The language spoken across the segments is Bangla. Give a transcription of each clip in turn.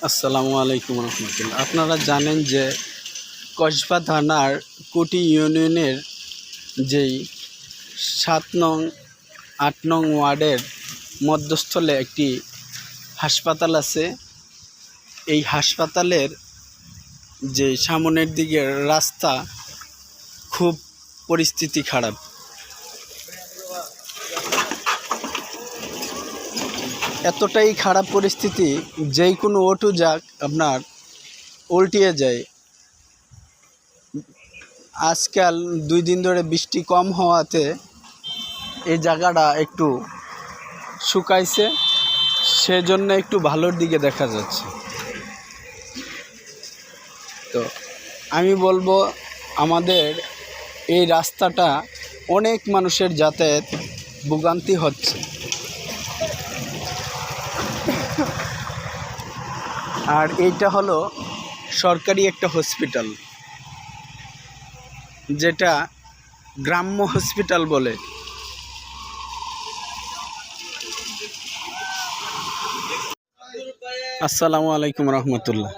আসসালামু আলাইকুম রহমতুল্লাহ। আপনারা জানেন যে কসবা থানার কুটি ইউনিয়নের যেই ৭ নং ৮ নং ওয়ার্ডের মধ্যস্থলে একটি হাসপাতাল আছে। এই হাসপাতালের যে সামনের দিকের রাস্তা খুব পরিস্থিতি খারাপ। এতটাই খারাপ পরিস্থিতি, যেই কোনো অটো যাক আপনার উল্টিয়ে যায়। আজকাল 2 দিন ধরে বৃষ্টি কম হওয়াতে এই জায়গাটা একটু শুকাইছে, সেজন্য একটু ভালোর দিকে দেখা যাচ্ছে। তো আমি বলবো, আমাদের এই রাস্তাটা অনেক মানুষের যাতায়াত ভোগান্তি হচ্ছে। আর এইটা হলো সরকারি একটা হসপিটাল, যেটা গ্রাম্য হসপিটাল বলে। আসসালামু আলাইকুম রহমতুল্লাহ।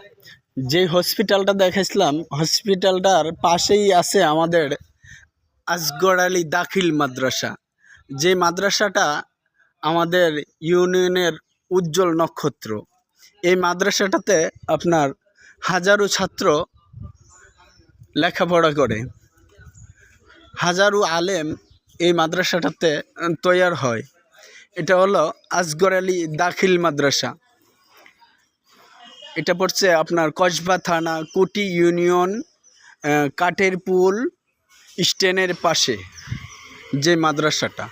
যে হসপিটালটা দেখাইছিলাম, হসপিটালটার পাশেই আছে আমাদের আসগর আলী দাখিল মাদ্রাসা। যে মাদ্রাসাটা আমাদের ইউনিয়নের উজ্জ্বল নক্ষত্র। এই মাদ্রাসাটাতে আপনার হাজারো ছাত্র লেখাপড়া করে, হাজারো আলেম এই মাদ্রাসাটাতে তৈয়ার হয়। এটা হলো আসগর আলী দাখিল মাদ্রাসা। এটা পড়ছে আপনার কসবা থানা কুটি ইউনিয়ন কাঠের পুল স্ট্যান্ডের পাশে যে মাদ্রাসাটা।